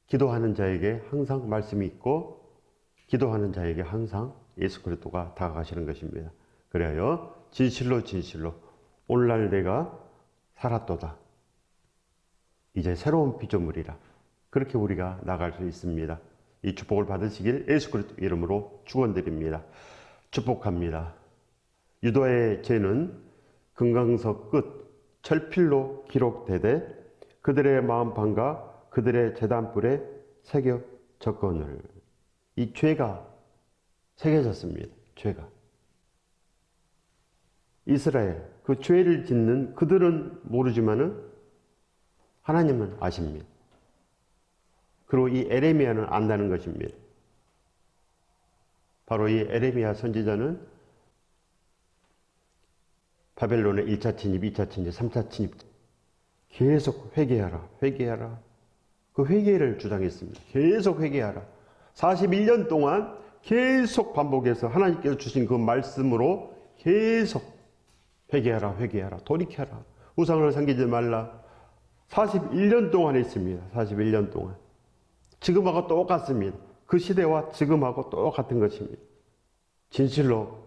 기도하는 자에게 항상 말씀이 있고 기도하는 자에게 항상 예수 그리스도가 다가가시는 것입니다. 그래요. 진실로 진실로 오늘날 내가 살았도다. 이제 새로운 피조물이라. 그렇게 우리가 나갈 수 있습니다. 이 축복을 받으시길 예수 그리스도 이름으로 축원드립니다. 축복합니다. 유다의 죄는 금강석 끝 철필로 기록되되 그들의 마음판과 그들의 제단불에 새겨졌거늘. 이 죄가 새겨졌습니다. 죄가. 이스라엘, 그 죄를 짓는 그들은 모르지만은 하나님은 아십니다. 그리고 이 에레미야는 안다는 것입니다. 바로 이 에레미야 선지자는 바벨론의 1차 침입, 2차 침입, 3차 침입 계속 회개하라, 회개하라. 그 회개를 주장했습니다. 계속 회개하라. 41년 동안 계속 반복해서 하나님께서 주신 그 말씀으로 계속 회개하라, 회개하라, 돌이켜라. 우상을 섬기지 말라. 41년 동안 했습니다. 41년 동안. 지금하고 똑같습니다. 그 시대와 지금하고 똑같은 것입니다. 진실로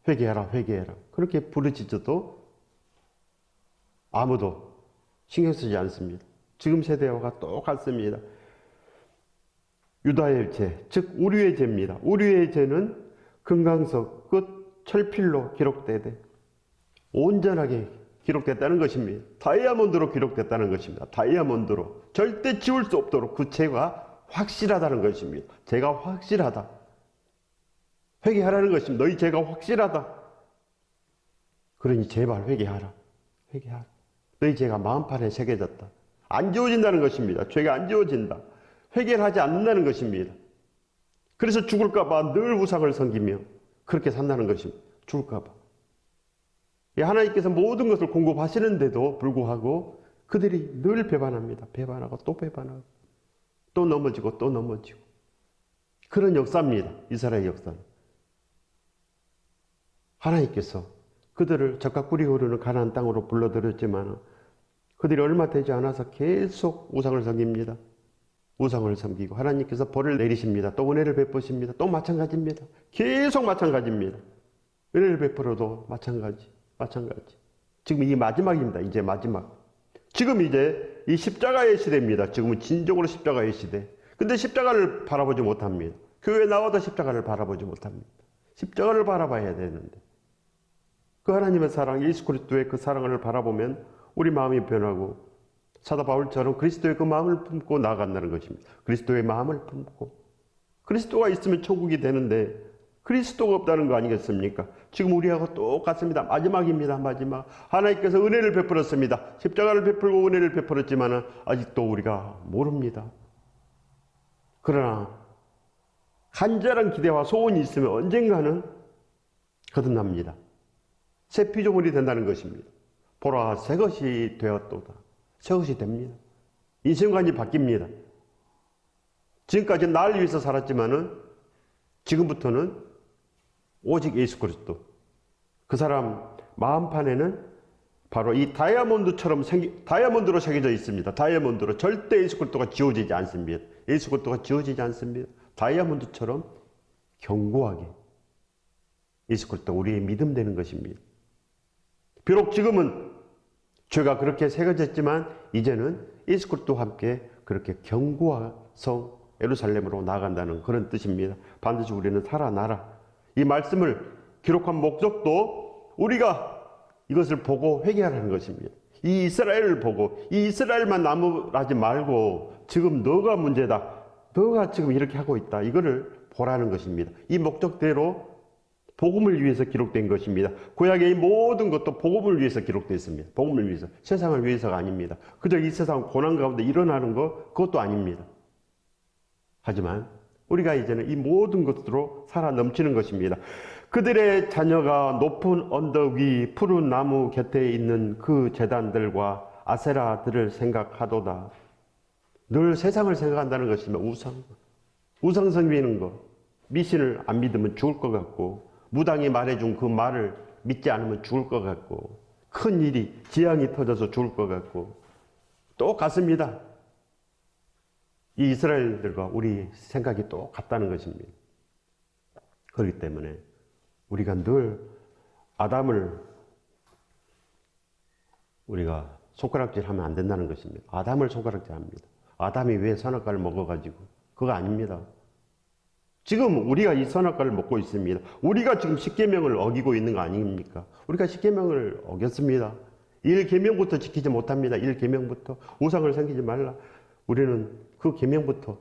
회개하라, 회개하라. 그렇게 부르짖어도 아무도 신경 쓰지 않습니다. 지금 세대와 똑같습니다. 유다의 죄, 즉 우리의 죄입니다. 우리의 죄는 금강석 끝 철필로 기록되되 온전하게 기록됐다는 것입니다. 다이아몬드로 기록됐다는 것입니다. 다이아몬드로 절대 지울 수 없도록 그 죄가 확실하다는 것입니다. 죄가 확실하다. 회개하라는 것입니다. 너희 죄가 확실하다. 그러니 제발 회개하라. 회개하라. 너희 죄가 마음판에 새겨졌다. 안 지워진다는 것입니다. 죄가 안 지워진다. 회개를 하지 않는다는 것입니다. 그래서 죽을까봐 늘 우상을 섬기며 그렇게 산다는 것입니다. 죽을까봐. 하나님께서 모든 것을 공급하시는데도 불구하고 그들이 늘 배반합니다. 배반하고 또 배반하고 또 넘어지고 또 넘어지고 그런 역사입니다. 이스라엘 역사는. 하나님께서 그들을 적과 꿀이 흐르는 가나안 땅으로 불러들였지만 그들이 얼마 되지 않아서 계속 우상을 섬깁니다. 우상을 섬기고 하나님께서 벌을 내리십니다. 또 은혜를 베푸십니다. 또 마찬가지입니다. 계속 마찬가지입니다. 은혜를 베풀어도 마찬가지. 지금 이 마지막입니다. 이제 마지막. 지금 이제 이 십자가의 시대입니다. 지금은 진정으로 십자가의 시대. 근데 십자가를 바라보지 못합니다. 교회에 나와도 십자가를 바라보지 못합니다. 십자가를 바라봐야 되는데 그 하나님의 사랑, 예수 그리스도의 그 사랑을 바라보면 우리 마음이 변하고 사도 바울처럼 그리스도의 그 마음을 품고 나아간다는 것입니다. 그리스도의 마음을 품고 그리스도가 있으면 천국이 되는데 그리스도가 없다는 거 아니겠습니까? 지금 우리하고 똑같습니다. 마지막입니다. 마지막. 하나님께서 은혜를 베풀었습니다. 십자가를 베풀고 은혜를 베풀었지만 아직도 우리가 모릅니다. 그러나 간절한 기대와 소원이 있으면 언젠가는 거듭납니다. 새 피조물이 된다는 것입니다. 보라, 새 것이 되었도다. 새 것이 됩니다. 인생관이 바뀝니다. 지금까지 나를 위해서 살았지만은 지금부터는 오직 예수 그리스도. 그 사람 마음판에는 바로 이 다이아몬드로 새겨져 있습니다. 다이아몬드로. 절대 예수 그리스도가 지워지지 않습니다. 예수 그리스도가 지워지지 않습니다. 다이아몬드처럼 견고하게 예수 그리스도 우리의 믿음 되는 것입니다. 비록 지금은 죄가 그렇게 새겨졌지만 이제는 예수 그리스도와 함께 그렇게 견고해서 예루살렘으로 나아간다는 그런 뜻입니다. 반드시 우리는 살아나라. 이 말씀을 기록한 목적도 우리가 이것을 보고 회개하라는 것입니다. 이 이스라엘을 보고 이 이스라엘만 나무라지 말고 지금 너가 문제다. 너가 지금 이렇게 하고 있다. 이거를 보라는 것입니다. 이 목적대로 복음을 위해서 기록된 것입니다. 구약의 이 모든 것도 복음을 위해서 기록되어 있습니다. 복음을 위해서. 세상을 위해서가 아닙니다. 그저 이 세상 고난 가운데 일어나는 것 그것도 아닙니다. 하지만 우리가 이제는 이 모든 것으로 살아 넘치는 것입니다. 그들의 자녀가 높은 언덕 위 푸른 나무 곁에 있는 그 제단들과 아세라들을 생각하도다. 늘 세상을 생각한다는 것이면 우상 섬기는 것. 미신을 안 믿으면 죽을 것 같고 무당이 말해준 그 말을 믿지 않으면 죽을 것 같고 큰 일이 재앙이 터져서 죽을 것 같고 똑같습니다. 이 이스라엘들과 우리 생각이 똑같다는 것입니다. 그렇기 때문에 우리가 늘 아담을 우리가 손가락질하면 안 된다는 것입니다. 아담을 손가락질합니다. 아담이 왜 선악과를 먹어가지고 그거 아닙니다. 지금 우리가 이 선악과를 먹고 있습니다. 우리가 지금 십계명을 어기고 있는 거 아닙니까? 우리가 십계명을 어겼습니다. 1계명부터 지키지 못합니다. 1계명부터 우상을 섬기지 말라. 우리는 그 계명부터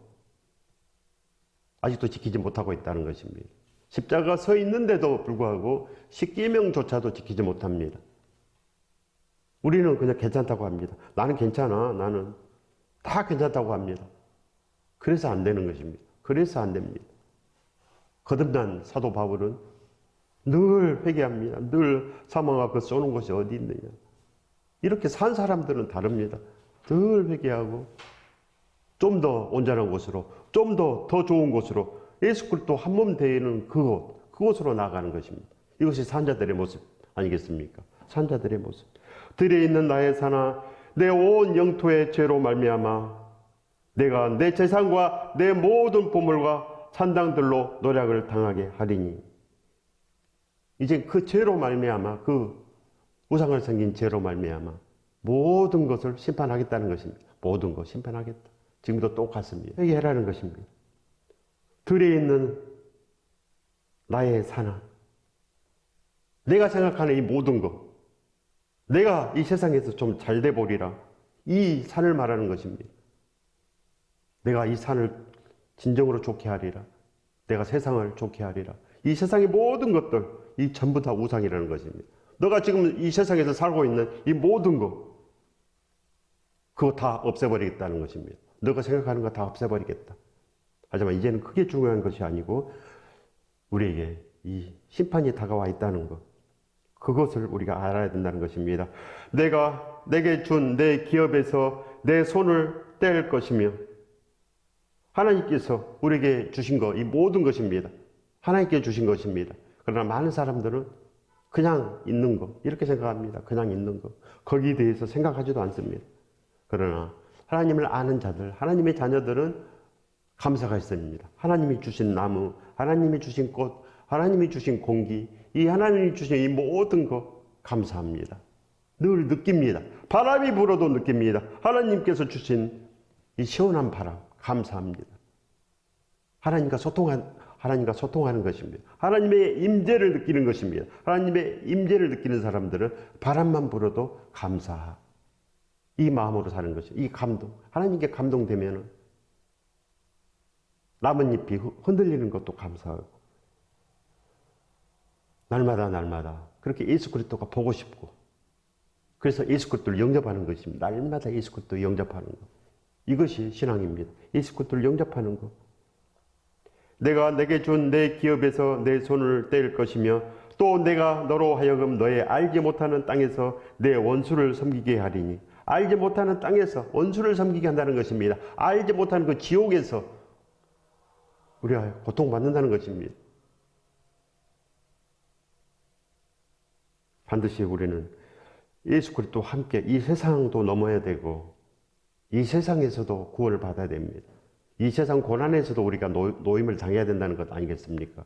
아직도 지키지 못하고 있다는 것입니다. 십자가가 서 있는데도 불구하고 십계명조차도 지키지 못합니다. 우리는 그냥 괜찮다고 합니다. 나는 괜찮아. 나는 다 괜찮다고 합니다. 그래서 안 되는 것입니다. 그래서 안 됩니다. 거듭난 사도 바울은 늘 회개합니다. 늘 사망과 그 쏘는 곳이 어디 있느냐. 이렇게 산 사람들은 다릅니다. 늘 회개하고 좀 더 온전한 곳으로, 좀 더 좋은 곳으로 예수 그리스도 한 몸 되는 그곳으로 나아가는 것입니다. 이것이 산자들의 모습 아니겠습니까? 산자들의 모습. 들에 있는 나의 산아, 내 온 영토의 죄로 말미암아 내가 내 재산과 내 모든 보물과 산당들로 노략을 당하게 하리니. 이제 그 죄로 말미암아, 그 우상을 섬긴 죄로 말미암아 모든 것을 심판하겠다는 것입니다. 모든 것 심판하겠다. 지금도 똑같습니다. 회개하라는 것입니다. 들에 있는 나의 산아, 내가 생각하는 이 모든 것, 내가 이 세상에서 좀 잘 돼 보리라. 이 산을 말하는 것입니다. 내가 이 산을 진정으로 좋게 하리라. 내가 세상을 좋게 하리라. 이 세상의 모든 것들, 이 전부 다 우상이라는 것입니다. 너가 지금 이 세상에서 살고 있는 이 모든 것, 그거 다 없애버리겠다는 것입니다. 너가 생각하는 거 다 없애버리겠다. 하지만 이제는 그게 중요한 것이 아니고 우리에게 이 심판이 다가와 있다는 것, 그것을 우리가 알아야 된다는 것입니다. 내가 내게 준 내 기업에서 내 손을 뗄 것이며, 하나님께서 우리에게 주신 것, 이 모든 것입니다. 하나님께 주신 것입니다. 그러나 많은 사람들은 그냥 있는 것, 이렇게 생각합니다. 그냥 있는 것. 거기에 대해서 생각하지도 않습니다. 그러나 하나님을 아는 자들, 하나님의 자녀들은 감사가 있습니다. 하나님이 주신 나무, 하나님이 주신 꽃, 하나님이 주신 공기, 이 하나님이 주신 이 모든 것 감사합니다. 늘 느낍니다. 바람이 불어도 느낍니다. 하나님께서 주신 이 시원한 바람 감사합니다. 하나님과 소통하는 것입니다. 하나님의 임재를 느끼는 것입니다. 하나님의 임재를 느끼는 사람들은 바람만 불어도 감사, 이 마음으로 사는 것이죠. 이 감동, 하나님께 감동되면 나뭇잎이 흔들리는 것도 감사하고, 날마다 그렇게 예수 그리스도가 보고 싶고, 그래서 예수 그리스도를 영접하는 것입니다. 날마다 예수 그리스도를 영접하는 것, 이것이 신앙입니다. 예수 그리스도를 영접하는 것. 내가 내게 준 내 기업에서 내 손을 뗄 것이며, 또 내가 너로 하여금 너의 알지 못하는 땅에서 내 원수를 섬기게 하리니. 알지 못하는 땅에서 원수를 섬기게 한다는 것입니다. 알지 못하는 그 지옥에서 우리가 고통받는다는 것입니다. 반드시 우리는 예수 그리스도와 함께 이 세상도 넘어야 되고, 이 세상에서도 구원을 받아야 됩니다. 이 세상 고난에서도 우리가 노임을 당해야 된다는 것 아니겠습니까?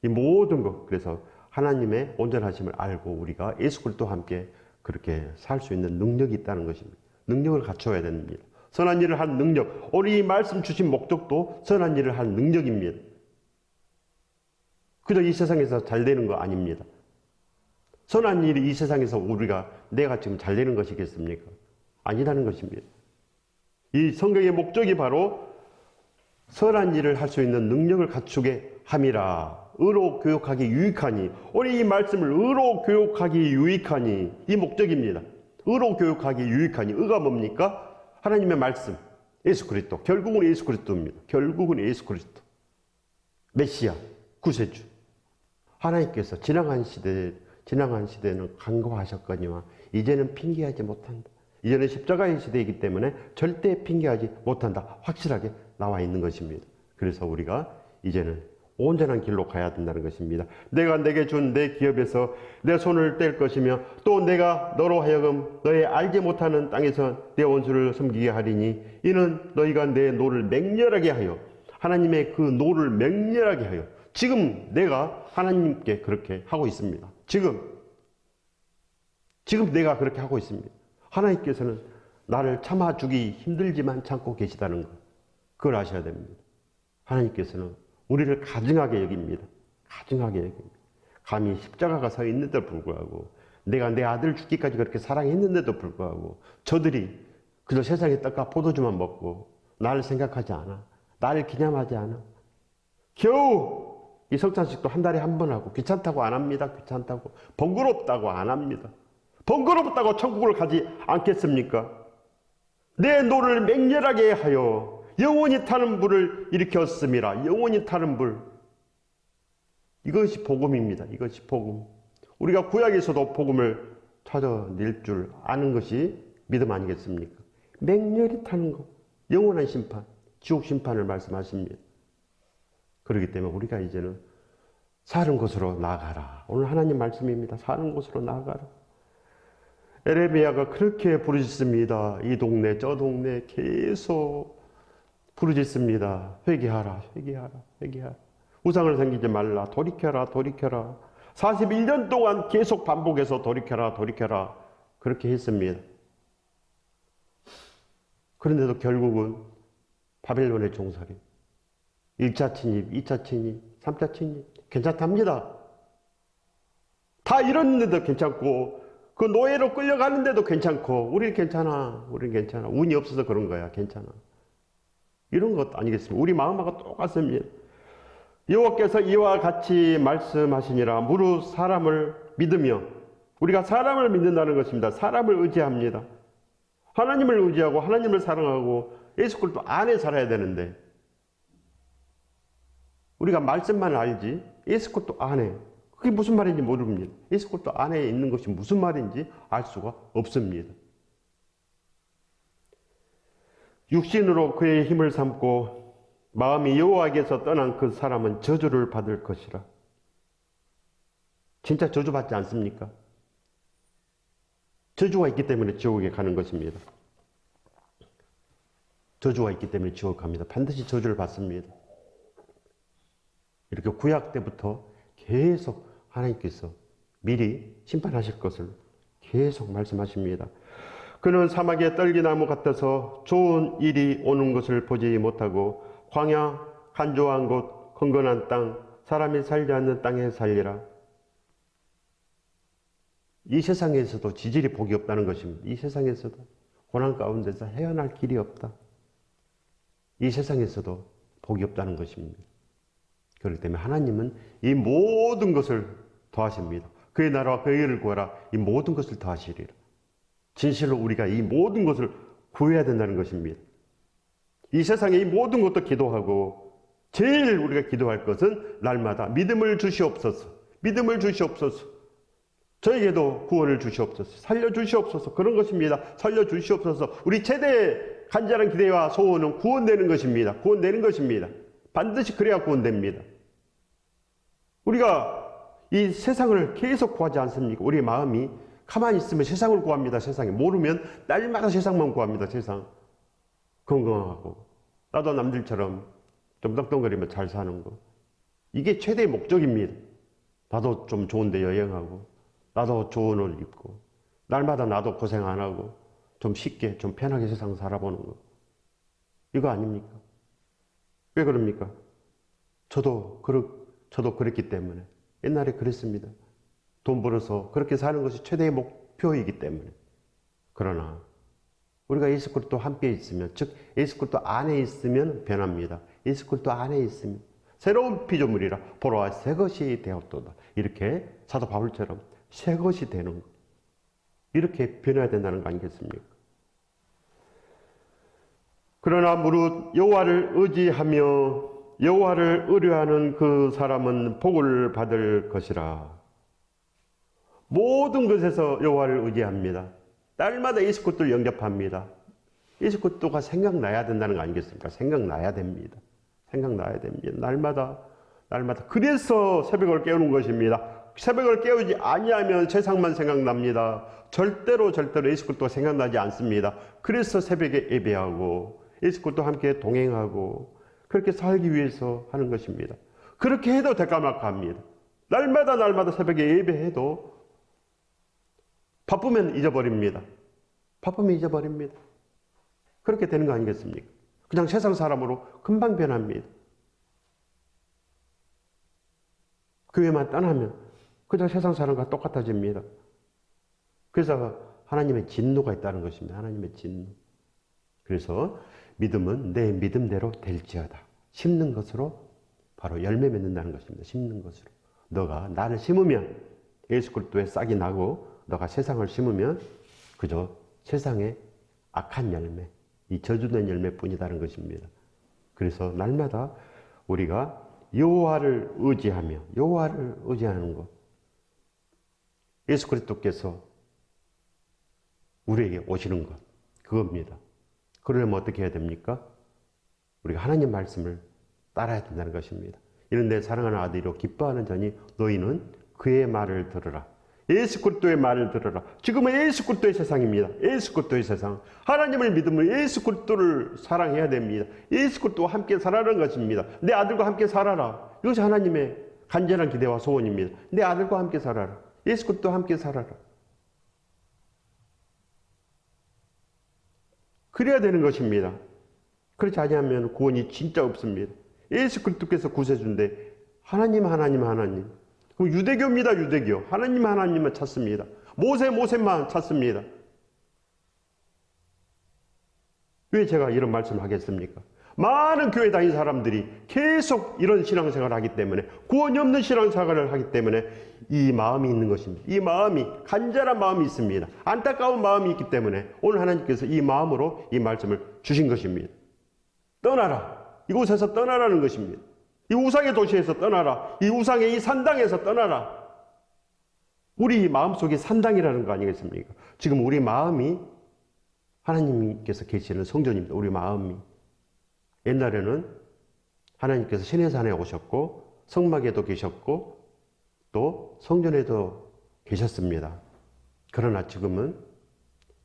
이 모든 것, 그래서 하나님의 온전하심을 알고 우리가 예수 그리스도와 함께 그렇게 살 수 있는 능력이 있다는 것입니다. 능력을 갖춰야 됩니다. 선한 일을 할 능력, 오늘 이 말씀 주신 목적도 선한 일을 할 능력입니다. 그저 이 세상에서 잘 되는 거 아닙니다. 선한 일이 이 세상에서 내가 지금 잘 되는 것이겠습니까? 아니라는 것입니다. 이 성경의 목적이 바로 선한 일을 할 수 있는 능력을 갖추게 함이라. 의로 교육하기 유익하니. 오늘 이 말씀을 의로 교육하기 유익하니, 이 목적입니다. 의로 교육하기 유익하니. 의가 뭡니까? 하나님의 말씀, 예수 그리스도. 결국은 예수 그리스도입니다. 결국은 예수 그리스도. 메시아, 구세주. 하나님께서 지나간 시대는 간과하셨거니와 이제는 핑계하지 못한다. 이제는 십자가의 시대이기 때문에 절대 핑계하지 못한다. 확실하게 나와 있는 것입니다. 그래서 우리가 이제는 온전한 길로 가야 된다는 것입니다. 내가 내게 준 내 기업에서 내 손을 뗄 것이며 또 내가 너로 하여금 너의 알지 못하는 땅에서 내 원수를 섬기게 하리니 이는 너희가 내 노를 맹렬하게 하여 하나님의 그 노를 맹렬하게 하여 지금 내가 하나님께 그렇게 하고 있습니다. 지금 내가 그렇게 하고 있습니다. 하나님께서는 나를 참아주기 힘들지만 참고 계시다는 것, 그걸 아셔야 됩니다. 하나님께서는 우리를 가증하게 여깁니다. 가증하게 여깁니다. 감히 십자가가 서 있는데도 불구하고 내가 내 아들 죽기까지 그렇게 사랑했는데도 불구하고 저들이 그저 세상의 떡과 포도주만 먹고 나를 생각하지 않아. 나를 기념하지 않아. 겨우 이 성찬식도 한 달에 한 번 하고 귀찮다고 안 합니다. 귀찮다고. 번거롭다고 안 합니다. 번거롭다고 천국을 가지 않겠습니까? 내 노를 맹렬하게 하여 영원히 타는 불을 일으켰음이라. 영원히 타는 불. 이것이 복음입니다. 이것이 복음. 우리가 구약에서도 복음을 찾아낼 줄 아는 것이 믿음 아니겠습니까? 맹렬히 타는 것. 영원한 심판. 지옥 심판을 말씀하십니다. 그렇기 때문에 우리가 이제는 사는 곳으로 나아가라. 오늘 하나님 말씀입니다. 사는 곳으로 나아가라. 에레미야가 그렇게 부르짖습니다. 이 동네 저 동네 계속 부르짖습니다. 회개하라, 회개하라, 회개하라. 우상을 섬기지 말라. 돌이켜라, 돌이켜라. 41년 동안 계속 반복해서 돌이켜라, 돌이켜라. 그렇게 했습니다. 그런데도 결국은 바벨론의 종살이. 1차 침입, 2차 침입, 3차 침입. 괜찮답니다. 다 이랬는데도 괜찮고 그 노예로 끌려가는데도 괜찮고 우리는 괜찮아. 우리는 괜찮아. 운이 없어서 그런 거야. 괜찮아. 이런 것 아니겠습니까? 우리 마음하고 똑같습니다. 여호와께서 이와 같이 말씀하시니라. 무릇 사람을 믿으며 우리가 사람을 믿는다는 것입니다. 사람을 의지합니다. 하나님을 의지하고 하나님을 사랑하고 예수 그리스도 안에 살아야 되는데 우리가 말씀만 알지 예수 그리스도 안에 그게 무슨 말인지 모릅니다. 예수 그리스도 안에 있는 것이 무슨 말인지 알 수가 없습니다. 육신으로 그의 힘을 삼고 마음이 여호와에게서 떠난 그 사람은 저주를 받을 것이라. 진짜 저주받지 않습니까? 저주가 있기 때문에 지옥에 가는 것입니다. 저주가 있기 때문에 지옥에 갑니다. 반드시 저주를 받습니다. 이렇게 구약 때부터 계속 하나님께서 미리 심판하실 것을 계속 말씀하십니다. 그는 사막의 떨기나무 같아서 좋은 일이 오는 것을 보지 못하고 광야, 간조한 곳, 건건한 땅, 사람이 살지 않는 땅에 살리라. 이 세상에서도 지질이 복이 없다는 것입니다. 이 세상에서도 고난 가운데서 헤어날 길이 없다. 이 세상에서도 복이 없다는 것입니다. 그렇기 때문에 하나님은 이 모든 것을 더하십니다. 그의 나라와 그의 의를 구하라. 이 모든 것을 더하시리라. 진실로 우리가 이 모든 것을 구해야 된다는 것입니다. 이 세상에 이 모든 것도 기도하고 제일 우리가 기도할 것은 날마다 믿음을 주시옵소서. 믿음을 주시옵소서. 저에게도 구원을 주시옵소서. 살려주시옵소서. 그런 것입니다. 살려주시옵소서. 우리 최대 간절한 기대와 소원은 구원되는 것입니다. 구원되는 것입니다. 반드시 그래야 구원됩니다. 우리가 이 세상을 계속 구하지 않습니까? 우리의 마음이 가만히 있으면 세상을 구합니다. 세상에. 모르면 날마다 세상만 구합니다. 세상. 건강하고 나도 남들처럼 좀 떵떵거리며 잘 사는 거. 이게 최대의 목적입니다. 나도 좀 좋은 데 여행하고 나도 좋은 옷 입고 날마다 나도 고생 안 하고 좀 쉽게 좀 편하게 세상 살아보는 거. 이거 아닙니까? 왜 그럽니까? 저도 그랬기 때문에 옛날에 그랬습니다. 돈 벌어서 그렇게 사는 것이 최대의 목표이기 때문에. 그러나 우리가 예수 그리스도 함께 있으면, 즉 예수 그리스도 안에 있으면 변합니다. 예수 그리스도 안에 있으면 새로운 피조물이라 보라 새 것이 되었도다. 이렇게 사도 바울처럼 새 것이 되는 것. 이렇게 변해야 된다는 거 아니겠습니까? 그러나 무릇 여호와를 의지하며 여호와를 의뢰하는 그 사람은 복을 받을 것이라. 모든 것에서 여호와를 의지합니다. 날마다 예수 그리스도를 영접합니다. 예수 그리스도가 생각나야 된다는 거 아니겠습니까? 생각나야 됩니다. 생각나야 됩니다. 날마다 날마다. 그래서 새벽을 깨우는 것입니다. 새벽을 깨우지 아니하면 세상만 생각납니다. 절대로 예수 그리스도가 생각나지 않습니다. 그래서 새벽에 예배하고 예수 그리스도와 함께 동행하고 그렇게 살기 위해서 하는 것입니다. 그렇게 해도 대까마까합니다. 날마다 새벽에 예배해도 바쁘면 잊어버립니다. 바쁘면 잊어버립니다. 그렇게 되는 거 아니겠습니까? 그냥 세상 사람으로 금방 변합니다. 교회만 떠나면 그냥 세상 사람과 똑같아집니다. 그래서 하나님의 진노가 있다는 것입니다. 하나님의 진노. 그래서 믿음은 내 믿음대로 될지어다. 심는 것으로 바로 열매 맺는다는 것입니다. 심는 것으로. 너가 나를 심으면 예수 그리스도의 싹이 나고 너가 세상을 심으면 그저 세상의 악한 열매, 이 저주된 열매뿐이다는 것입니다. 그래서 날마다 우리가 여호와를 의지하는 것. 예수 그리스도께서 우리에게 오시는 것, 그겁니다. 그러려면 어떻게 해야 됩니까? 우리가 하나님 말씀을 따라야 된다는 것입니다. 이런데 사랑하는 아들이로 기뻐하는 자니 너희는 그의 말을 들으라. 예수 그리스도의 말을 들으라. 지금은 예수 그리스도의 세상입니다. 예수 그리스도의 세상. 하나님을 믿으면 예수 그리스도를 사랑해야 됩니다. 예수 그리스도와 함께 살아라는 것입니다. 내 아들과 함께 살아라. 이것이 하나님의 간절한 기대와 소원입니다. 내 아들과 함께 살아라. 예수 그리스도와 함께 살아라. 그래야 되는 것입니다. 그렇지 않으면 구원이 진짜 없습니다. 예수 그리스도께서 구세주인데 하나님. 그럼 유대교입니다. 유대교. 하나님만 찾습니다. 모세만 찾습니다. 왜 제가 이런 말씀을 하겠습니까? 많은 교회 다닌 사람들이 계속 이런 신앙생활을 하기 때문에, 구원이 없는 신앙생활을 하기 때문에 이 마음이 있는 것입니다. 이 마음이, 간절한 마음이 있습니다. 안타까운 마음이 있기 때문에 오늘 하나님께서 이 마음으로 이 말씀을 주신 것입니다. 떠나라. 이곳에서 떠나라는 것입니다. 이 우상의 도시에서 떠나라. 이 우상의 이 산당에서 떠나라. 우리 마음속에 산당이라는 거 아니겠습니까? 지금 우리 마음이 하나님께서 계시는 성전입니다. 우리 마음이. 옛날에는 하나님께서 시내산에 오셨고 성막에도 계셨고 또 성전에도 계셨습니다. 그러나 지금은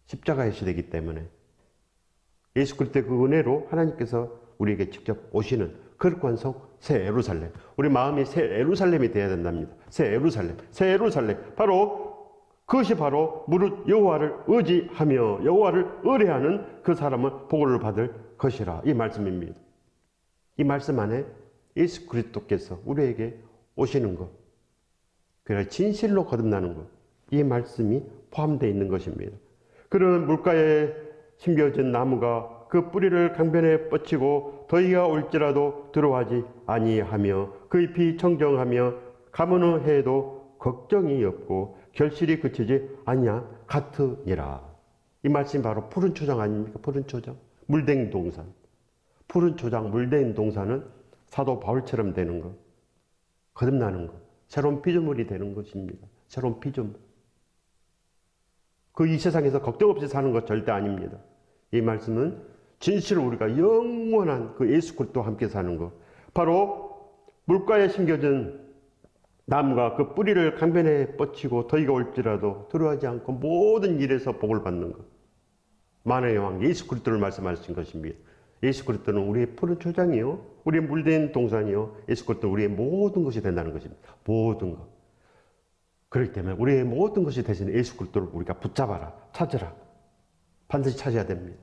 십자가의 시대이기 때문에 예수 그리스도의 그 은혜로 하나님께서 우리에게 직접 오시는 거룩한 성 새 예루살렘. 우리 마음이 새 예루살렘이 되어야 된답니다. 새 예루살렘. 그것이 바로 무릇 여호와를 의지하며 여호와를 의뢰하는 그 사람은 복을 받을 것이라. 이 말씀입니다. 이 말씀 안에 예수 그리스도께서 우리에게 오시는 것, 그래야 진실로 거듭나는 것, 이 말씀이 포함되어 있는 것입니다. 그런 물가에 심겨진 나무가 그 뿌리를 강변에 뻗치고 더위가 올지라도 두려워하지 아니하며 그 잎이 청정하며 가무는 해에도 걱정이 없고 결실이 그치지 아니하 같으니라. 이 말씀이 바로 푸른 초장 아닙니까? 푸른 초장. 물된 동산. 푸른 초장, 물된 동산은 사도 바울처럼 되는 것. 거듭나는 것. 새로운 피조물이 되는 것입니다. 새로운 피조물. 이 세상에서 걱정 없이 사는 것 절대 아닙니다. 이 말씀은 진실로 우리가 영원한 그 예수 그리스도와 함께 사는 것. 바로 물가에 심겨진 나무가 그 뿌리를 강변에 뻗치고 더위가 올지라도 두려워하지 않고 모든 일에서 복을 받는 것. 만왕의 왕 예수 그리스도를 말씀하신 것입니다. 예수 그리스도는 우리의 푸른 초장이요, 우리의 물된 동산이요, 예수 그리스도는 우리의 모든 것이 된다는 것입니다. 모든 것. 그렇기 때문에 우리의 모든 것이 되신 예수 그리스도를 우리가 붙잡아라, 찾으라. 반드시 찾아야 됩니다.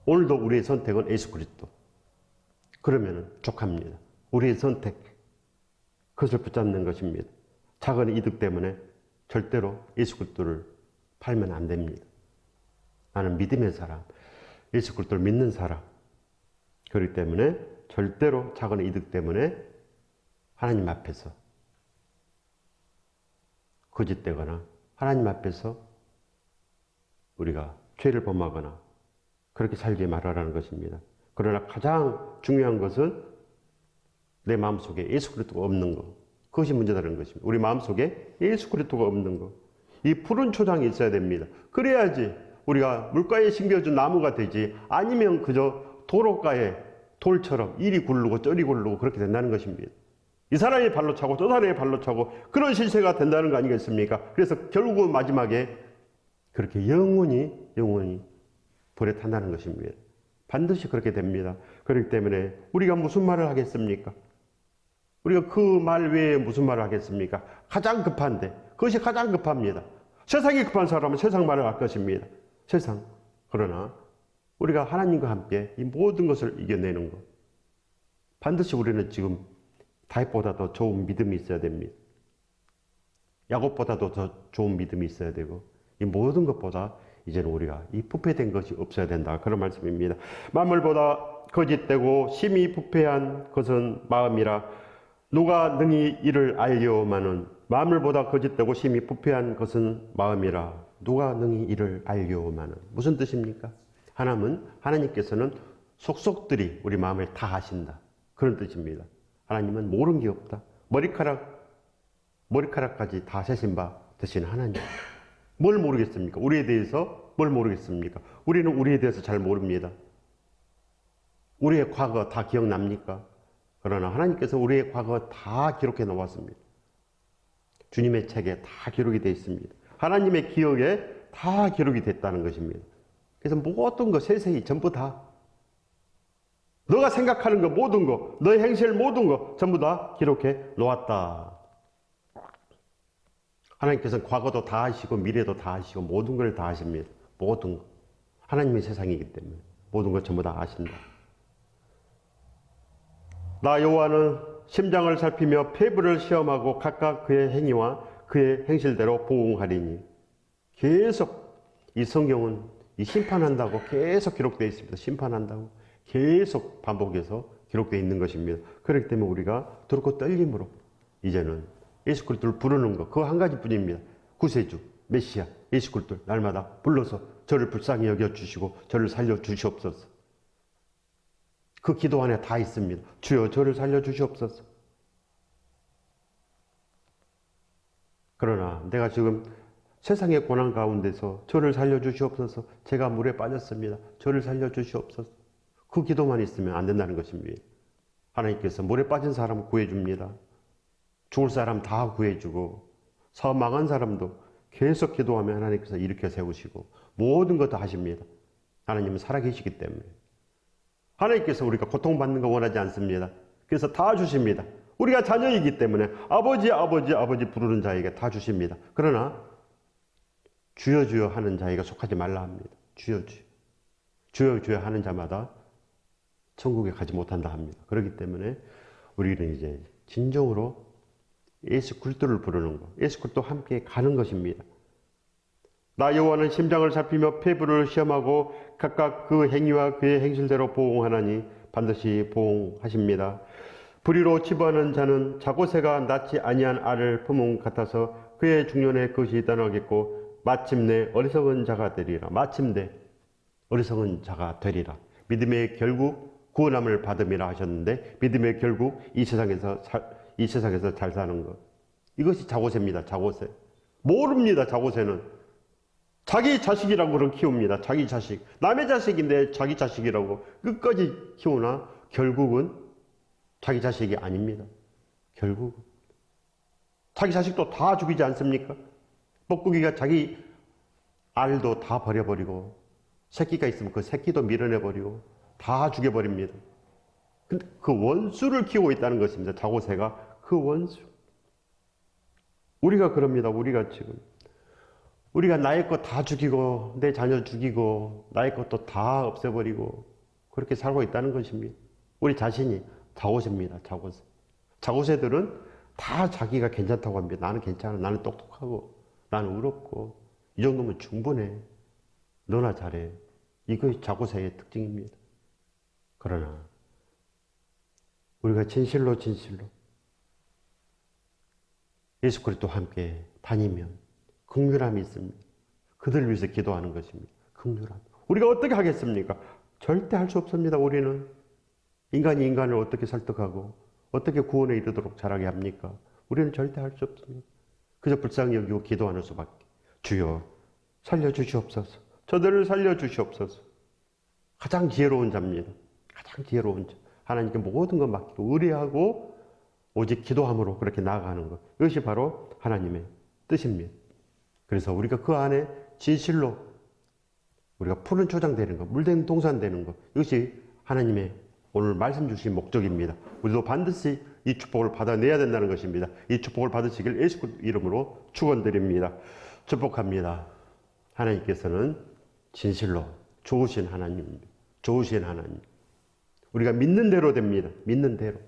오늘도 우리의 선택은 예수 그리스도. 그러면 족합니다. 우리의 선택, 그것을 붙잡는 것입니다. 작은 이득 때문에 절대로 예수 그리스도를 팔면 안 됩니다. 나는 믿음의 사람, 예수 그리스도를 믿는 사람. 그렇기 때문에 절대로 작은 이득 때문에 하나님 앞에서 거짓되거나 하나님 앞에서 우리가 죄를 범하거나 그렇게 살지 말아라는 것입니다. 그러나 가장 중요한 것은 내 마음속에 예수 그리스도가 없는 것. 그것이 문제다는 것입니다. 우리 마음속에 예수 그리스도가 없는 것. 이 푸른 초장이 있어야 됩니다. 그래야지 우리가 물가에 심겨진 나무가 되지, 아니면 그저 도로가에 돌처럼 이리 굴르고 저리 굴르고 그렇게 된다는 것입니다. 이 사람이 발로 차고 저 사람이 발로 차고 그런 실세가 된다는 거 아니겠습니까? 그래서 결국은 마지막에 그렇게 영원히 불에 탄다는 것입니다. 반드시 그렇게 됩니다. 그렇기 때문에 우리가 무슨 말을 하겠습니까? 우리가 그 말 외에 무슨 말을 하겠습니까? 가장 급한데 그것이 가장 급합니다. 세상이 급한 사람은 세상 말을 할 것입니다. 세상. 그러나 우리가 하나님과 함께 이 모든 것을 이겨내는 것. 반드시 우리는 지금 다윗보다 더 좋은 믿음이 있어야 됩니다. 야곱보다도 더 좋은 믿음이 있어야 되고 이 모든 것보다 이제는 우리가 이 부패된 것이 없어야 된다. 그런 말씀입니다. 만물보다 거짓되고 심히 부패한 것은 마음이라 누가 능히 이를 알려오마는 만물보다 거짓되고 심히 부패한 것은 마음이라 누가 능히 이를 알려오마는 무슨 뜻입니까? 하나님께서는 속속들이 우리 마음을 다 아신다. 그런 뜻입니다. 하나님은 모르는 게 없다. 머리카락까지 다 세신 바 되신 하나님. 뭘 모르겠습니까? 우리에 대해서 뭘 모르겠습니까? 우리는 우리에 대해서 잘 모릅니다. 우리의 과거 다 기억납니까? 그러나 하나님께서 우리의 과거 다 기록해 놓았습니다. 주님의 책에 다 기록이 되어 있습니다. 하나님의 기억에 다 기록이 됐다는 것입니다. 그래서 모든 거 세세히 전부 다 너가 생각하는 거 모든 거, 너의 행실 모든 거 전부 다 기록해 놓았다. 하나님께서는 과거도 다 아시고 미래도 다 아시고 모든 걸 다 아십니다. 모든 거. 하나님의 세상이기 때문에 모든 걸 전부 다 아신다. 나 여호와는 심장을 살피며 폐부를 시험하고 각각 그의 행위와 그의 행실대로 보응하리니 계속 이 성경은 이 심판한다고 계속 기록되어 있습니다. 심판한다고 계속 반복해서 기록되어 있는 것입니다. 그렇기 때문에 우리가 두렵고 떨림으로 이제는 예수 그리스도를 부르는 것 그거 한 가지뿐입니다. 구세주, 메시아, 예수 그리스도를 날마다 불러서 저를 불쌍히 여겨주시고 저를 살려주시옵소서. 그 기도 안에 다 있습니다. 주여 저를 살려주시옵소서. 그러나 내가 지금 세상의 고난 가운데서 저를 살려주시옵소서. 제가 물에 빠졌습니다. 저를 살려주시옵소서. 그 기도만 있으면 안 된다는 것입니다. 하나님께서 물에 빠진 사람 구해줍니다. 죽을 사람 다 구해주고 사업 망한 사람도 계속 기도하면 하나님께서 일으켜 세우시고 모든 것 다 하십니다. 하나님은 살아계시기 때문에. 하나님께서 우리가 고통받는 거 원하지 않습니다. 그래서 다 주십니다. 우리가 자녀이기 때문에 아버지 부르는 자에게 다 주십니다. 그러나 주여 주여 하는 자에게 속하지 말라 합니다. 주여 주여 하는 자마다 천국에 가지 못한다 합니다. 그렇기 때문에 우리는 이제 진정으로 예수 그리스도를 부르는 것, 예수 그리스도와 함께 가는 것입니다. 나 여호와는 심장을 살피며 폐부를 시험하고 각각 그 행위와 그의 행실대로 보응하나니 반드시 보응하십니다. 불의로 치부하는 자는 자고새가 낳지 아니한 알을 품은 같아서 그의 중년에 그것이 떠나겠고 마침내 어리석은 자가 되리라. 마침내 어리석은 자가 되리라. 믿음의 결국 구원함을 받음이라 하셨는데 믿음의 결국 이 세상에서 잘 사는 것. 이것이 자고새입니다. 자고새. 모릅니다. 자고새는. 자기 자식이라고는 키웁니다. 자기 자식. 남의 자식인데 자기 자식이라고 끝까지 키우나 결국은 자기 자식이 아닙니다. 결국은. 자기 자식도 다 죽이지 않습니까? 뻐꾸기가 자기 알도 다 버려버리고 새끼가 있으면 그 새끼도 밀어내버리고 다 죽여버립니다. 근데 그 원수를 키우고 있다는 것입니다. 자고새가 그 원수. 우리가 그럽니다. 우리가 지금. 우리가 나의 것 다 죽이고 내 자녀 죽이고 나의 것도 다 없애버리고 그렇게 살고 있다는 것입니다. 우리 자신이 자고새입니다. 자고새. 자고새들은 다 자기가 괜찮다고 합니다. 나는 괜찮아. 나는 똑똑하고 나는 의롭고 이 정도면 충분해. 너나 잘해. 이것이 자고새의 특징입니다. 그러나 우리가 진실로 예수 그리스도와 함께 다니면 긍휼함이 있습니다. 그들을 위해서 기도하는 것입니다. 긍휼함. 우리가 어떻게 하겠습니까? 절대 할 수 없습니다. 우리는 인간이 인간을 어떻게 설득하고 어떻게 구원에 이르도록 잘하게 합니까? 우리는 절대 할 수 없습니다. 그저 불쌍히 여기고 기도하는 수밖에. 주여 살려주시옵소서. 저들을 살려주시옵소서. 가장 지혜로운 자입니다. 가장 지혜로운 자. 하나님께 모든 것 맡기고 의뢰하고 오직 기도함으로 그렇게 나아가는 것. 이것이 바로 하나님의 뜻입니다. 그래서 우리가 그 안에 진실로 우리가 푸른 초장 되는 것, 물된 동산 되는 것, 이것이 하나님의 오늘 말씀 주신 목적입니다. 우리도 반드시 이 축복을 받아내야 된다는 것입니다. 이 축복을 받으시길 예수 이름으로 축원드립니다. 축복합니다. 하나님께서는 진실로 좋으신 하나님입니다. 좋으신 하나님. 우리가 믿는 대로 됩니다. 믿는 대로.